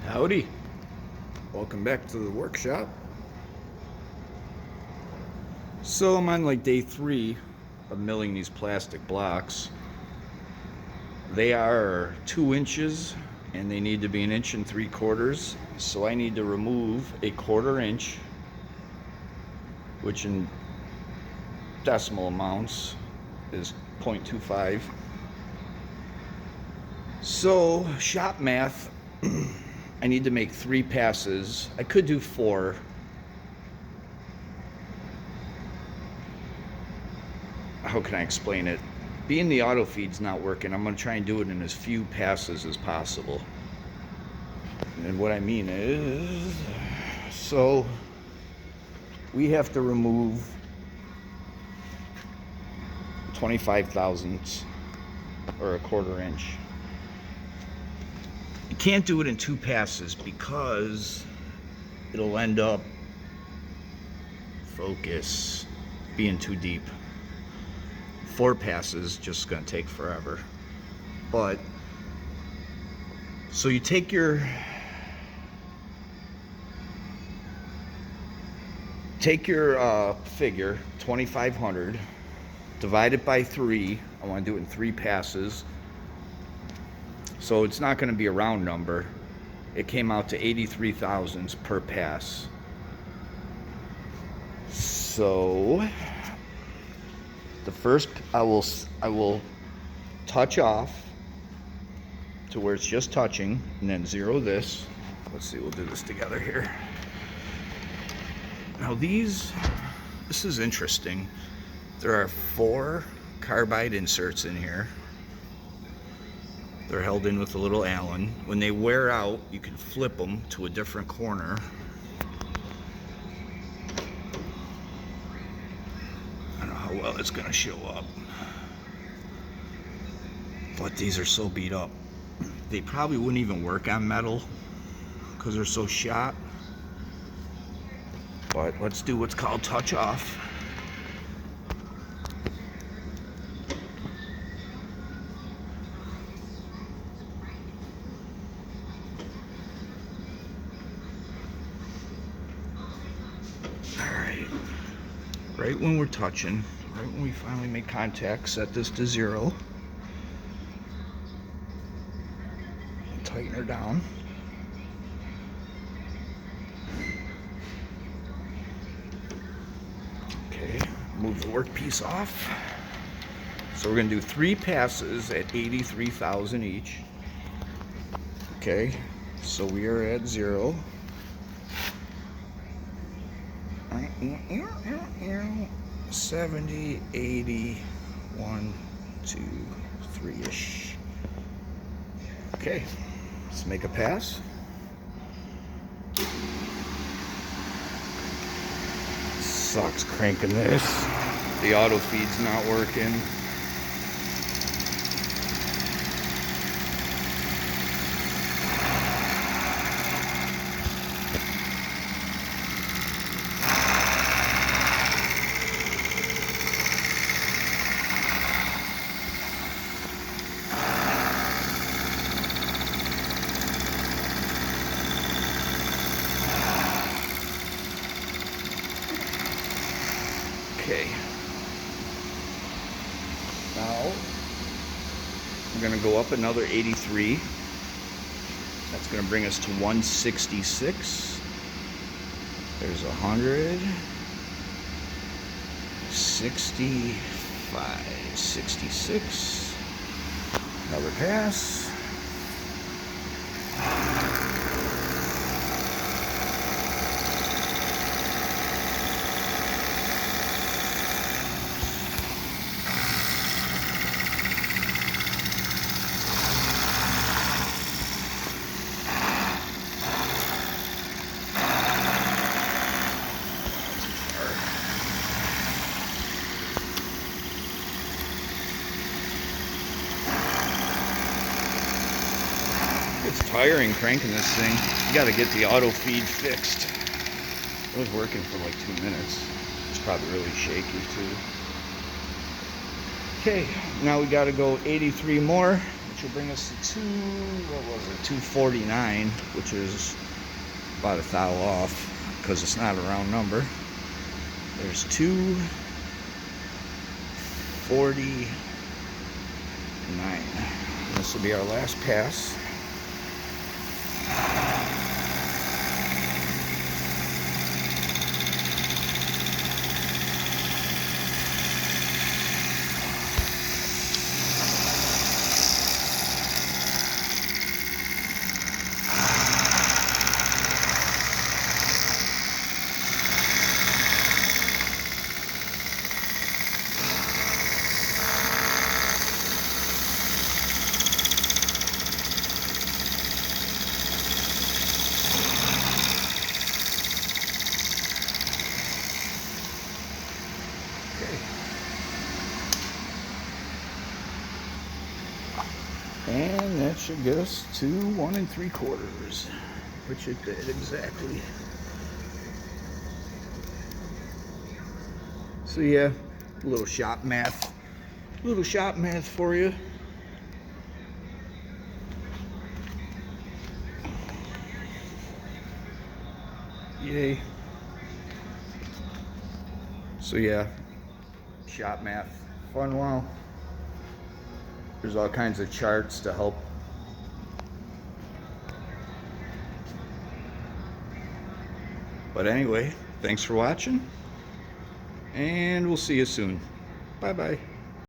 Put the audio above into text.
Howdy. Welcome back to the workshop. So I'm on like day 3 of milling these plastic blocks. They are 2 inches and they need to be 1 3/4 inches. So I need to remove a 1/4 inch, which in decimal amounts is 0.25. So shop math, I need to make 3 passes. I could do 4. How can I explain it? Being the auto feed's not working, I'm going to try and do it in as few passes as possible. And what I mean is, so we have to remove 25 thousandths or a 1/4 inch. You can't do it in 2 passes because it'll end up, focus, being too deep. 4 passes just gonna take forever. But so you take your figure 2500, divide it by 3. I want to do it in 3 passes. So it's not going to be a round number. It came out to 83 thousandths per pass. So the first, I will touch off to where it's just touching, and then zero this. Let's see, we'll do this together here. Now this is interesting. There are 4 carbide inserts in here. They're held in with a little Allen. When they wear out, you can flip them to a different corner. I don't know how well it's gonna show up, but these are so beat up. They probably wouldn't even work on metal because they're so shot. But let's do what's called touch off. Right when we're touching, right when we finally make contact, set this to 0. Tighten her down. Okay, move the workpiece off. So we're gonna do 3 passes at 83,000 each. Okay, so we are at 0. 70, 80, 1, 2, 3-ish. Okay, let's make a pass. Sucks cranking this. The auto feed's not working. Okay. Now we're going to go up another 83. That's going to bring us to 166. There's 100. 65, 66. Another pass. It's tiring cranking this thing. You got to get the auto feed fixed. It was working for like 2 minutes. It's probably really shaky too. Okay, now we got to go 83 more. which will bring us to 249, which is about a thou off because it's not a round number. There's 249. This will be our last pass. And that should get us to 1 3/4, which it did exactly. So yeah, a little shop math for you. Yay. So yeah, shop math, fun while. There's all kinds of charts to help. But anyway, thanks for watching, and we'll see you soon. Bye-bye.